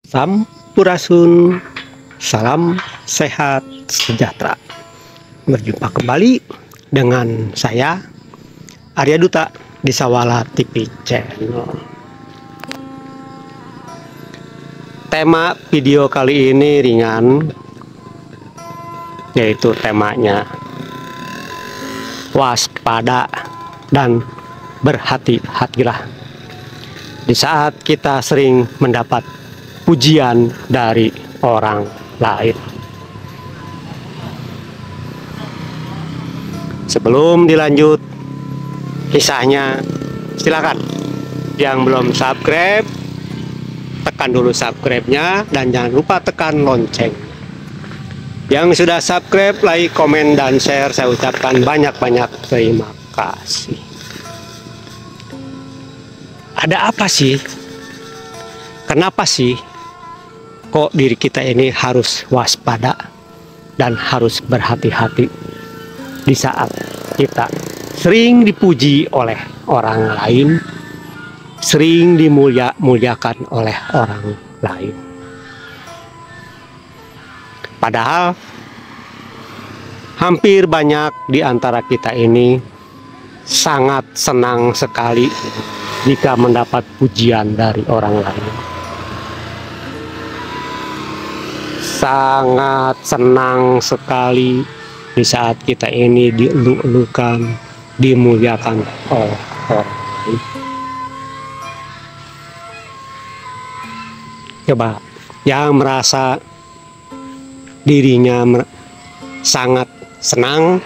Sampurasun, salam sehat sejahtera. Berjumpa kembali dengan saya Arya Duta di Sawala TV Channel. Tema video kali ini ringan, yaitu temanya waspada dan berhati-hatilah di saat kita sering mendapat pujian dari orang lain. Sebelum dilanjut kisahnya, silakan yang belum subscribe tekan dulu subscribe-nya dan jangan lupa tekan lonceng. Yang sudah subscribe, like, komen, dan share, saya ucapkan banyak-banyak terima kasih. Ada apa sih? Kenapa sih kok diri kita ini harus waspada dan harus berhati-hati di saat kita sering dipuji oleh orang lain, sering dimuliakan oleh orang lain? Padahal hampir banyak di antara kita ini sangat senang sekali jika mendapat pujian dari orang lain. Sangat senang sekali di saat kita ini dielu-elukan, dimuliakan oleh orang lain. Coba yang merasa dirinya sangat senang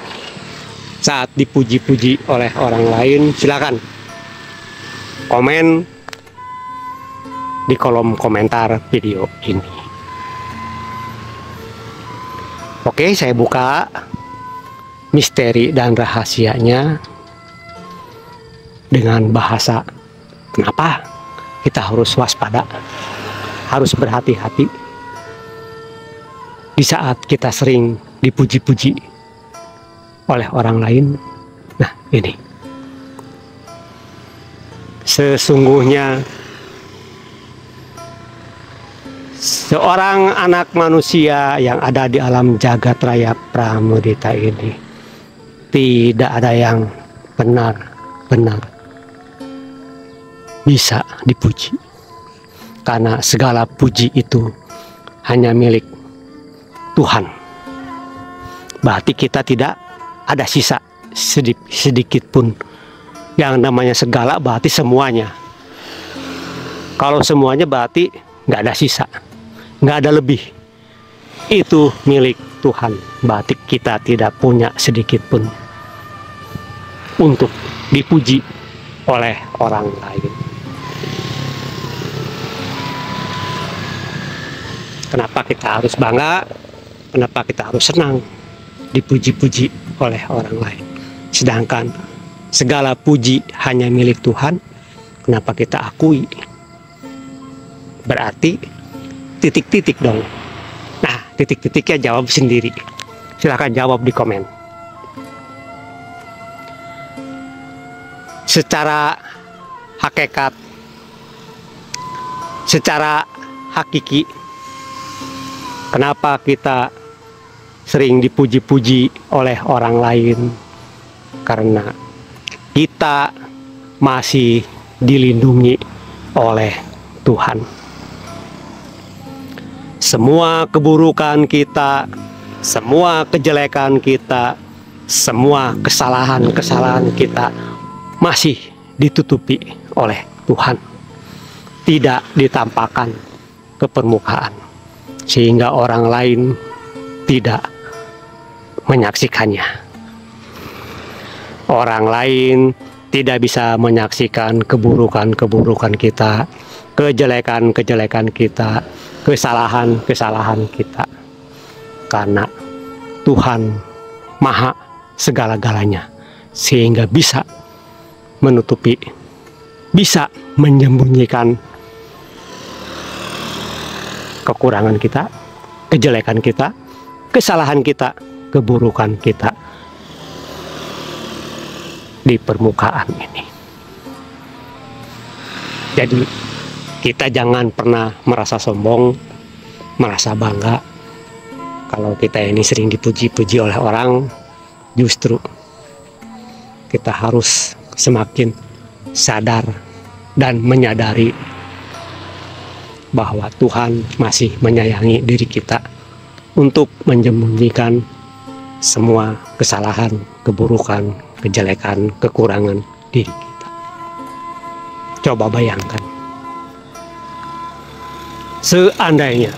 saat dipuji-puji oleh orang lain, silakan komen di kolom komentar video ini. Oke, saya buka misteri dan rahasianya dengan bahasa kenapa kita harus waspada, harus berhati-hati di saat kita sering dipuji-puji oleh orang lain. Nah, ini sesungguhnya seorang anak manusia yang ada di alam jagat raya Pramudita ini tidak ada yang benar-benar bisa dipuji, karena segala puji itu hanya milik Tuhan. Berarti kita tidak ada sisa sedikit pun. Yang namanya segala berarti semuanya. Kalau semuanya berarti nggak ada sisa, nggak ada lebih. Itu milik Tuhan. Berarti kita tidak punya sedikit pun untuk dipuji oleh orang lain. Kenapa kita harus bangga? Kenapa kita harus senang dipuji-puji oleh orang lain? Sedangkan segala puji hanya milik Tuhan. Kenapa kita akui? Berarti titik-titik dong. Nah, titik-titiknya jawab sendiri. Silahkan jawab di komen. Secara hakikat, secara hakiki, kenapa kita sering dipuji-puji oleh orang lain? Karena kita masih dilindungi oleh Tuhan. Semua keburukan kita, semua kejelekan kita, semua kesalahan-kesalahan kita masih ditutupi oleh Tuhan. Tidak ditampakkan ke permukaan, sehingga orang lain tidak menyaksikannya. Orang lain tidak bisa menyaksikan keburukan-keburukan kita, kejelekan-kejelekan kita, kesalahan-kesalahan kita. Karena Tuhan Maha segala-galanya, sehingga bisa menutupi, bisa menyembunyikan kekurangan kita, kejelekan kita, kesalahan kita, keburukan kita di permukaan ini. Jadi Kita jangan pernah merasa sombong, merasa bangga. Kalau kita ini sering dipuji-puji oleh orang, justru kita harus semakin sadar dan menyadari bahwa Tuhan masih menyayangi diri kita untuk menyembunyikan semua kesalahan, keburukan, kejelekan, kekurangan diri kita. Coba bayangkan, seandainya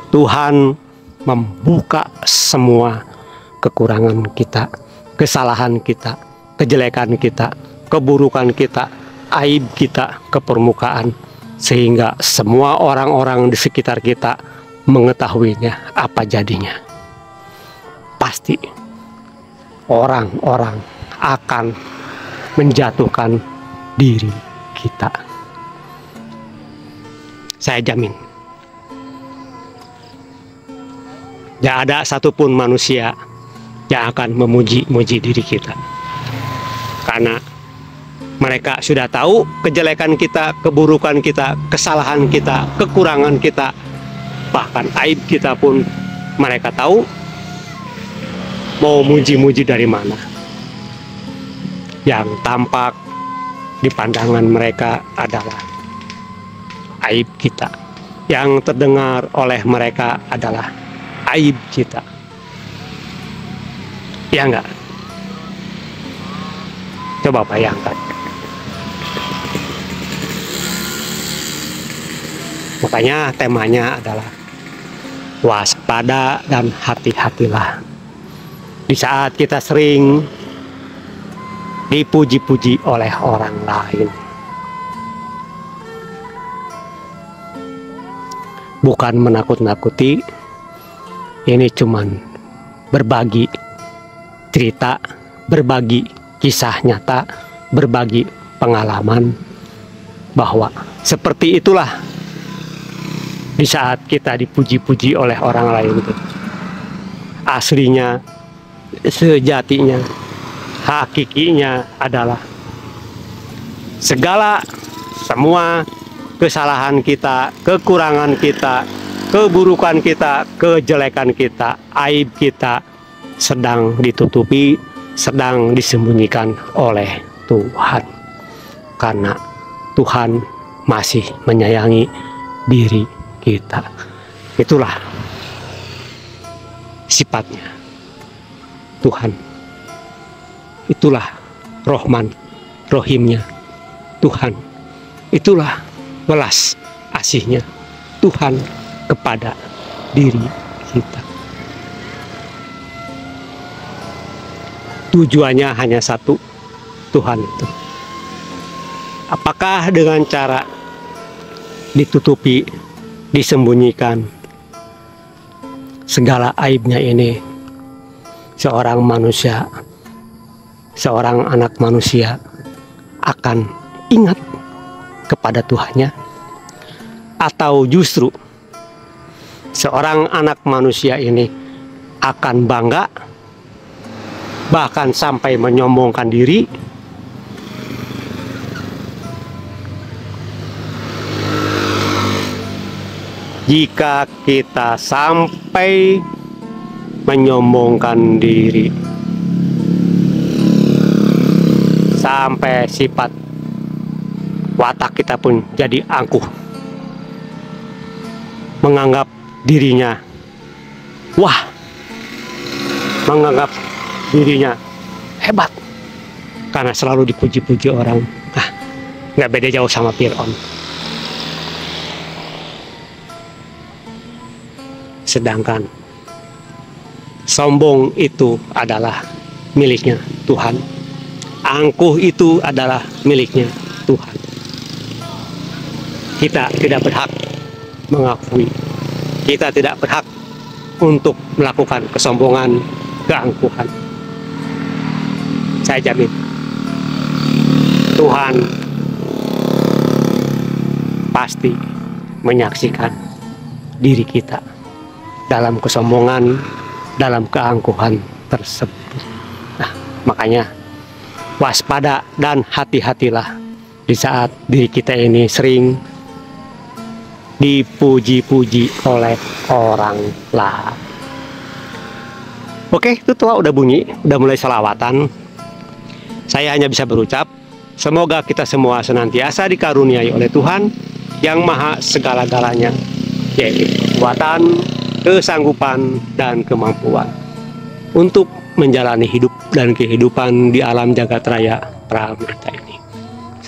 Tuhan membuka semua kekurangan kita, kesalahan kita, kejelekan kita, keburukan kita, aib kita ke permukaan, sehingga semua orang-orang di sekitar kita mengetahuinya, apa jadinya? Pasti orang-orang akan menjatuhkan diri kita. Saya jamin, tidak ada satupun manusia yang akan memuji-muji diri kita, karena mereka sudah tahu kejelekan kita, keburukan kita, kesalahan kita, kekurangan kita, bahkan aib kita pun mereka tahu. Mau muji-muji dari mana? Yang tampak di pandangan mereka adalah aib kita. Yang terdengar oleh mereka adalah aib kita. Ya enggak? Coba bayangkan. Makanya temanya adalah waspada dan hati-hatilah. Di saat kita sering dipuji-puji oleh orang lain, bukan menakut-nakuti, ini cuman berbagi cerita, berbagi kisah nyata, berbagi pengalaman, bahwa seperti itulah di saat kita dipuji-puji oleh orang lain itu. Aslinya, sejatinya, hakikinya adalah semua kesalahan kita, kekurangan kita, keburukan kita, kejelekan kita, aib kita sedang ditutupi, sedang disembunyikan oleh Tuhan. Karena Tuhan masih menyayangi diri kita. Itulah sifatnya Tuhan. Itulah Rohman Rohimnya Tuhan. Itulah welas asihnya Tuhan kepada diri kita. Tujuannya hanya satu, Tuhan itu. Apakah dengan cara ditutupi, disembunyikan segala aibnya ini, seorang manusia, seorang anak manusia akan ingat kepada Tuhannya? Atau justru seorang anak manusia ini akan bangga, bahkan sampai menyombongkan diri, jika kita sampai menyombongkan diri, sampai sifat watak kita pun jadi angkuh, menganggap dirinya wah, menganggap dirinya hebat karena selalu dipuji-puji orang. Nggak beda jauh sama Fir'aun. Sedangkan sombong itu adalah miliknya Tuhan, angkuh itu adalah miliknya Tuhan. Kita tidak berhak mengakui, kita tidak berhak untuk melakukan kesombongan, keangkuhan. Saya jamin Tuhan pasti menyaksikan diri kita dalam kesombongan, dalam keangkuhan tersebut. Nah, makanya waspada dan hati-hatilah di saat diri kita ini sering dipuji-puji oleh orang lain. Oke, itu tua udah bunyi, udah mulai selawatan. Saya hanya bisa berucap, semoga kita semua senantiasa dikaruniai oleh Tuhan yang maha segala-galanya, yaitu kekuatan, kesanggupan, dan kemampuan untuk menjalani hidup dan kehidupan di alam jagat raya Pramita ini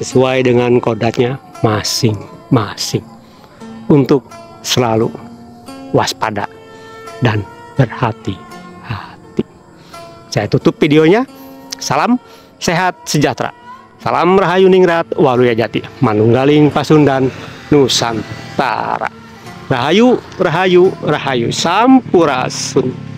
sesuai dengan kodratnya masing-masing, untuk selalu waspada dan berhati-hati. Saya tutup videonya. Salam sehat sejahtera, salam Rahayu Ningrat Waluya Jati, Manunggaling Pasundan Nusantara. Rahayu, Rahayu, Rahayu Sampurasun.